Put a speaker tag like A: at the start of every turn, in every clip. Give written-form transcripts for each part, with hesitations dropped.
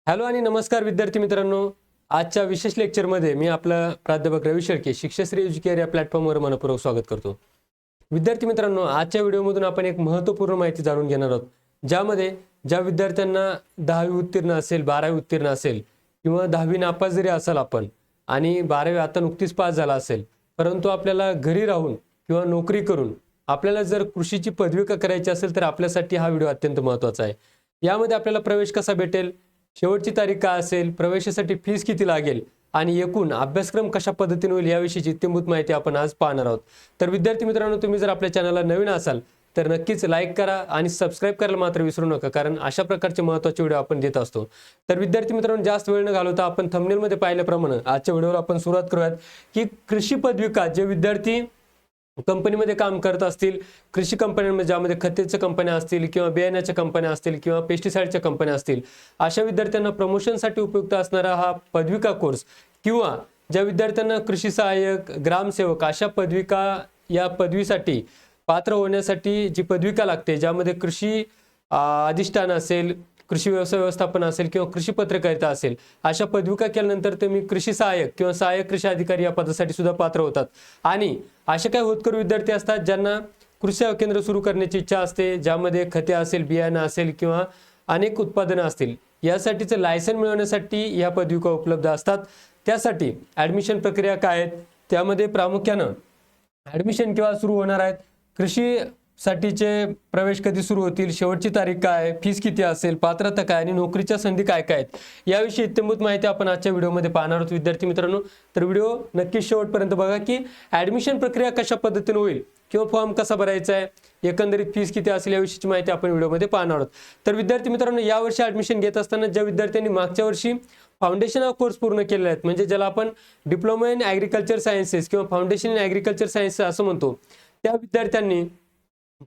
A: Hello आणि नमस्कार विद्यार्थी मित्रांनो. आजच्या विशेष लेक्चरमध्ये मी आपला प्राध्यापक रवी शेळके शिक्षश्री एज्युकेअर या प्लॅटफॉर्मवर मनपूर्वक स्वागत करतो. विद्यार्थी मित्रांनो, आजच्या व्हिडिओमधून आपण एक महत्त्वपूर्ण माहिती जाणून घेणार आहोत, ज्यामध्ये ज्या विद्यार्थ्यांना 10वी उत्तीर्ण असेल, 12वी उत्तीर्ण असेल किंवा 10वी नापास जरी असाल आपण आणि 12वी आता नुकतीच पास झाला असेल, परंतु आपल्याला घरी राहून किंवा नोकरी करून आपल्याला जर कृषीची पदविका करायची असेल तर आपल्यासाठी हा व्हिडिओ अत्यंत महत्त्वाचा आहे. यामध्ये आपल्याला प्रवेश कसा भेटेल, शेवटची तारीख काय असेल, प्रवेशासाठी फीस किती लागेल आणि एकूण अभ्यासक्रम कशा पद्धतीने होईल याविषयीची इत्थंभूत माहिती आपण आज पाहणार आहोत. तर विद्यार्थी मित्रांनो, तुम्ही जर आपल्या चॅनलला नवीन असाल तर नक्कीच लाईक करा आणि सबस्क्राईब करायला मात्र विसरू नका, कारण अशा प्रकारचे महत्त्वाचे व्हिडिओ आपण देत असतो. तर विद्यार्थी मित्रांनो, जास्त वेळ न घालवता आपण थंबनेलमध्ये पाहिल्याप्रमाणे आजच्या व्हिडिओवर आपण सुरुवात करूयात की कृषी पदविका जे विद्यार्थी कंपनीमध्ये काम करत असतील, कृषी कंपन्यांमध्ये ज्यामध्ये खतेच्या कंपन्या असतील किंवा बियाण्याच्या कंपन्या असतील किंवा पेस्टिसाइडच्या कंपन्या असतील, अशा विद्यार्थ्यांना प्रमोशनसाठी उपयुक्त असणारा हा पदविका कोर्स किंवा ज्या विद्यार्थ्यांना कृषी सहाय्यक, ग्रामसेवक अशा पदविका या पदवीसाठी पात्र होण्यासाठी जी पदविका लागते, ज्यामध्ये कृषी अधिष्ठान असेल, कृषी व्यवसाय व्यवस्थापन असेल किंवा कृषी पत्रकारिता असेल, अशा पदविका केल्यानंतर तुम्ही कृषी सहाय्यक किंवा सहाय्यक कृषी अधिकारी या पदासाठी सुद्धा पात्र होतात. आणि असे काही होतकरू विद्यार्थी असतात ज्यांना कृषी सेवा केंद्र सुरू करण्याची इच्छा असते, ज्यामध्ये खते असेल, बियाणं असेल किंवा अनेक उत्पादनं असतील, यासाठीचं लायसन मिळवण्यासाठी या पदविका उपलब्ध असतात. त्यासाठी ॲडमिशन प्रक्रिया काय आहेत, त्यामध्ये प्रामुख्यानं ॲडमिशन केव्हा सुरू होणार आहेत, कृषी साठीचे प्रवेश कधी सुरू होतील, शेवटची तारीख काय, फीस किती असेल, पात्रता काय आणि नोकरीच्या संधी काय काय आहेत, याविषयी इत्थंभूत माहिती आपण आजच्या व्हिडिओमध्ये पाहणार आहोत विद्यार्थी मित्रांनो. तर व्हिडिओ नक्कीच शेवटपर्यंत बघा की ॲडमिशन प्रक्रिया कशा पद्धतीने होईल किंवा फॉर्म कसा भरायचा आहे, एकंदरीत फीस किती असेल याविषयीची माहिती आपण व्हिडिओमध्ये पाहणार आहोत. तर विद्यार्थी मित्रांनो, यावर्षी ॲडमिशन घेत असताना ज्या विद्यार्थ्यांनी मागच्या वर्षी फाउंडेशन ऑफ कोर्स पूर्ण केलेले आहेत, म्हणजे ज्याला आपण डिप्लोमा इन ॲग्रिकल्चर सायन्सेस किंवा फाउंडेशन इन ॲग्रिकल्चर सायन्सेस असं म्हणतो, त्या विद्यार्थ्यांनी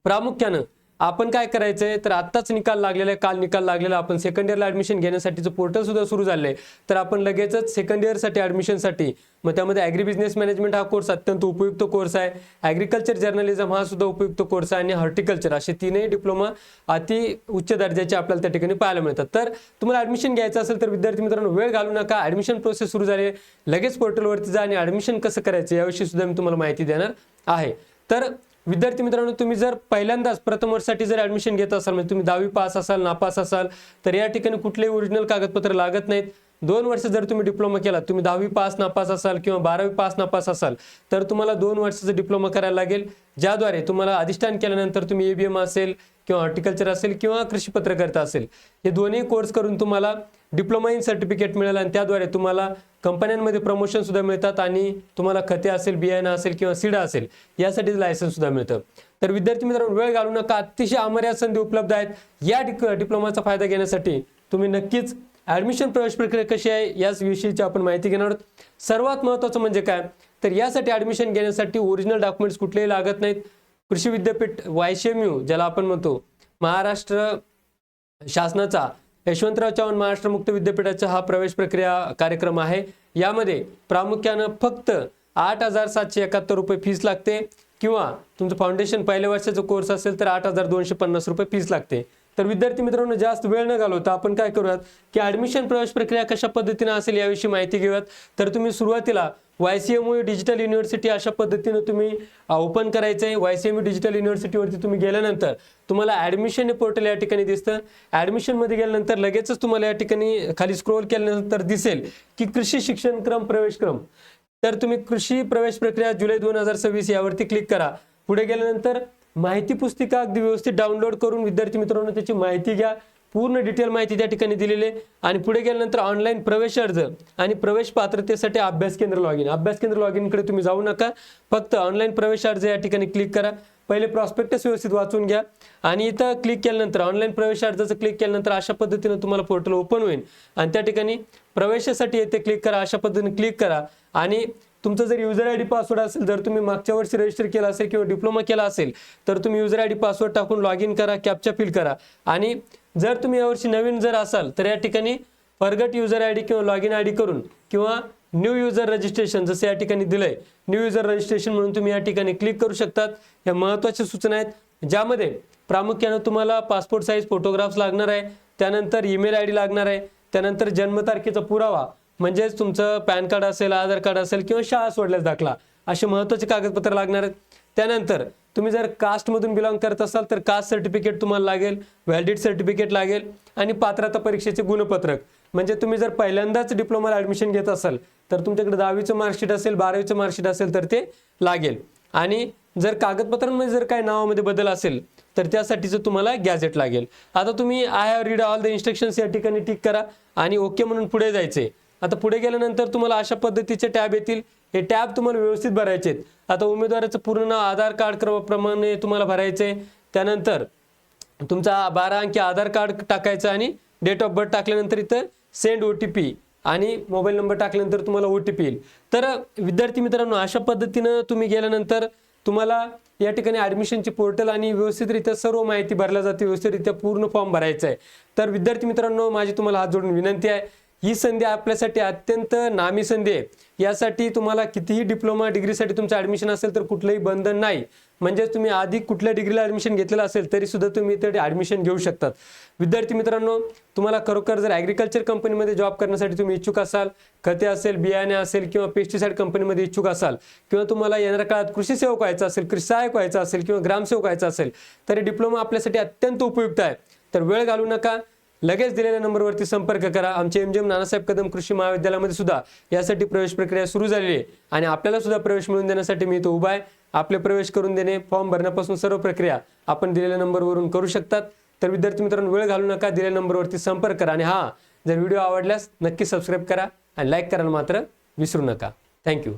A: प्रामुख्यानं आपण काय करायचंय, तर आत्ताच निकाल लागलेला आहे, काल निकाल लागलेला. आपण सेकंड इयरला ॲडमिशन घेण्यासाठीचं पोर्टल सुद्धा सुरू झालं आहे. तर आपण लगेचच सेकंड इयरसाठी ॲडमिशनसाठी, मग त्यामध्ये ॲग्री बिझनेस मॅनेजमेंट हा कोर्स अत्यंत उपयुक्त कोर्स आहे, ॲग्रिकल्चर जर्नलिझम हा सुद्धा उपयुक्त कोर्स आहे आणि हॉर्टिकल्चर असे तीनही डिप्लोमा अति उच्च दर्जाचे आपल्याला त्या ठिकाणी पाहायला मिळतात. तर तुम्हाला ॲडमिशन घ्यायचं असेल तर विद्यार्थी मित्रांनो, वेळ घालू नका, ॲडमिशन प्रोसेस सुरू झाली, लगेच पोर्टलवरती जा आणि ॲडमिशन कसं करायचं याविषयी सुद्धा मी तुम्हाला माहिती देणार आहे. तर विद्यार्थी मित्रांनो, तुम्ही जर पहिल्यांदाच प्रथम वर्षासाठी जर ॲडमिशन घेत असाल, म्हणजे तुम्ही 10वी पास असाल, नापास असाल, तर या ठिकाणी कुठलेही ओरिजिनल कागदपत्र लागत नाहीत. 2 वर्ष जर तुम्ही डिप्लोमा केला, तुम्ही 10वी पास नापास असाल किंवा 12वी पास नापास असाल, तर तुम्हाला 2 वर्षाचा डिप्लोमा करायला लागेल, ज्याद्वारे तुम्हाला अधिष्ठान केल्यानंतर तुम्ही ABM असेल किंवा हॉर्टिकल्चर असेल किंवा कृषी पत्रकारिता असेल, हे दोन्ही कोर्स करून तुम्हाला डिप्लोमा इन सर्टिफिकेट मिळेल आणि त्याद्वारे तुम्हाला कंपन्यांमध्ये प्रमोशन सुद्धा मिळतात आणि तुम्हाला खते असेल, बियाणं असेल किंवा सीड असेल यासाठी लायसन्स सुद्धा मिळतं. तर विद्यार्थी मित्रांनो, वेळ घालू नका, अतिशय अमर्याद संधी उपलब्ध आहेत. या डिप्लोमाचा फायदा घेण्यासाठी तुम्ही नक्कीच ॲडमिशन प्रवेश प्रक्रिया कशी आहे याच विषयीची आपण माहिती घेणार आहोत. सर्वात महत्त्वाचं म्हणजे काय, तर यासाठी ॲडमिशन घेण्यासाठी ओरिजिनल डॉक्युमेंट्स कुठलेही लागत नाहीत. कृषी विद्यापीठ YCMU ज्याला आपण म्हणतो, महाराष्ट्र शासनाचा यशवंतराव चव्हाण महाराष्ट्र मुक्त विद्यापीठाचा हा प्रवेश प्रक्रिया कार्यक्रम आहे. यामध्ये प्रामुख्यानं फक्त 8,771 रुपये फीस लागते किंवा तुमचं फाउंडेशन पहिल्या वर्षाचा कोर्स असेल तर 8,250 रुपये फीस लागते. तर विद्यार्थी मित्रांनो, जास्त वेळ न घालवता आपण काय करूयात की ॲडमिशन प्रवेश प्रक्रिया कशा पद्धतीने असेल याविषयी माहिती घेऊयात. तर तुम्ही सुरुवातीला YCMU डिजिटल युनिव्हर्सिटी अशा पद्धतीने तुम्ही ओपन करायचं आहे. YCMU डिजिटल युनिव्हर्सिटीवरती तुम्ही गेल्यानंतर तुम्हाला ॲडमिशन पोर्टल या ठिकाणी दिसतं. ॲडमिशनमध्ये गेल्यानंतर लगेचच तुम्हाला या ठिकाणी खाली स्क्रोल केल्यानंतर दिसेल की कृषी शिक्षणक्रम प्रवेशक्रम. तर तुम्ही कृषी प्रवेश प्रक्रिया जुलै 2026 यावरती क्लिक करा. पुढे गेल्यानंतर माहिती पुस्तिका अगदी व्यवस्थित डाउनलोड करून विद्यार्थी मित्रांनो त्याची माहिती घ्या. पूर्ण डिटेल माहिती त्या ठिकाणी दिलेली आहे. आणि पुढे गेल्यानंतर ऑनलाईन प्रवेश अर्ज आणि प्रवेश पात्रतेसाठी अभ्यास केंद्र लॉगिन. अभ्यास केंद्र लॉगिनकडे तुम्ही जाऊ नका, फक्त ऑनलाईन प्रवेश अर्ज या ठिकाणी क्लिक करा. पहिले प्रॉस्पेक्टस व्यवस्थित वाचून घ्या आणि इथं क्लिक केल्यानंतर ऑनलाईन प्रवेश अर्जाचं क्लिक केल्यानंतर अशा पद्धतीने तुम्हाला पोर्टल ओपन होईल आणि त्या ठिकाणी प्रवेशासाठी येथे क्लिक करा. अशा पद्धतीने क्लिक करा आणि तुमचं जर युजर ID पासवर्ड असेल, जर तुम्ही मागच्या वर्षी रजिस्टर केला असेल किंवा डिप्लोमा केला असेल तर तुम्ही युजर ID पासवर्ड टाकून लॉग इन करा, कॅप्चा फिल करा. आणि जर तुम्ही यावर्षी नवीन जर असाल तर या ठिकाणी फॉरगेट युजर ID किंवा लॉग इन ID करून किंवा न्यू युजर रजिस्ट्रेशन जसं या ठिकाणी दिलंय, न्यू युजर रजिस्ट्रेशन म्हणून तुम्ही या ठिकाणी क्लिक करू शकतात. या महत्त्वाच्या सूचना आहेत, ज्यामध्ये प्रामुख्याने तुम्हाला पासपोर्ट साईज फोटोग्राफ्स लागणार आहे, त्यानंतर ईमेल ID लागणार आहे, त्यानंतर जन्मतारखेचा पुरावा म्हणजेच तुमचं पॅन कार्ड असेल, आधार कार्ड असेल किंवा शाळा सोडल्यास दाखला, असे महत्त्वाचे कागदपत्र लागणार आहेत. त्यानंतर तुम्ही जर कास्टमधून बिलॉंग करत असाल तर कास्ट सर्टिफिकेट तुम्हाला लागेल, व्हॅलिडिटी सर्टिफिकेट लागेल आणि पात्रता परीक्षेचे गुणपत्रक. म्हणजे तुम्ही जर पहिल्यांदाच डिप्लोमाला ॲडमिशन घेत असाल तर तुमच्याकडे 10वीचं मार्कशीट असेल, 12वीचं मार्कशीट असेल तर ते लागेल. आणि जर कागदपत्रांमध्ये जर काही नावामध्ये बदल असेल तर त्यासाठीचं तुम्हाला गॅझेट लागेल. आता तुम्ही I have read all the instructions या ठिकाणी टिक करा आणि ओके म्हणून पुढे जायचे. आता पुढे गेल्यानंतर तुम्हाला अशा पद्धतीचे टॅब येतील. हे टॅब तुम्हाला व्यवस्थित भरायचे आहेत. आता उमेदवाराचं पूर्ण नाव आधार कार्ड प्रमाणे तुम्हाला भरायचे. त्यानंतर तुमचा 12 अंकी आधार कार्ड टाकायचं आणि डेट ऑफ बर्थ टाकल्यानंतर इथं सेंड OTP आणि मोबाईल नंबर टाकल्यानंतर तुम्हाला OTP येईल. तर विद्यार्थी मित्रांनो, अशा पद्धतीनं तुम्ही गेल्यानंतर तुम्हाला या ठिकाणी ॲडमिशनची पोर्टल आणि व्यवस्थितरित्या सर्व माहिती भरल्या जाते, व्यवस्थितरित्या पूर्ण फॉर्म भरायचा आहे. तर विद्यार्थी मित्रांनो, माझी तुम्हाला हात जोडून विनंती आहे, ही संधी आपल्यासाठी अत्यंत नामी संधी आहे. यासाठी तुम्हाला कितीही डिप्लोमा डिग्रीसाठी तुमचं ॲडमिशन असेल तर कुठलंही बंधन नाही. म्हणजे तुम्ही आधी कुठल्या डिग्रीला ॲडमिशन घेतलेलं असेल तरी सुद्धा तुम्ही इथे ॲडमिशन घेऊ शकतात. विद्यार्थी मित्रांनो, तुम्हाला खरोखर जर ॲग्रिकल्चर कंपनीमध्ये जॉब करण्यासाठी तुम्ही इच्छुक असाल, खते असेल, बियाणे असेल किंवा पेस्टिसाइड कंपनीमध्ये इच्छुक असाल किंवा तुम्हाला येणाऱ्या काळात कृषी सेवक व्हायचं असेल, कृषी सहाय्यक व्हायचं असेल किंवा ग्रामसेवक व्हायचं असेल तर डिप्लोमा आपल्यासाठी अत्यंत उपयुक्त आहे. तर वेळ घालू नका, लगेच दिलेल्या नंबरवरती संपर्क करा. आमचे MGM नानासाहेब कदम कृषी महाविद्यालयामध्ये सुद्धा यासाठी प्रवेश प्रक्रिया सुरू झालेली आहे आणि आपल्याला सुद्धा प्रवेश मिळवून देण्यासाठी मी इथं उभा आहे. आपले प्रवेश करून देणे, फॉर्म भरण्यापासून सर्व प्रक्रिया आपण दिलेल्या नंबरवरून करू शकतात. तर विद्यार्थी मित्रांनो, वेळ घालू नका, दिलेल्या नंबरवरती संपर्क करा. आणि जर व्हिडिओ आवडल्यास नक्की सबस्क्राईब करा आणि लाईक करायला मात्र विसरू नका. थँक्यू.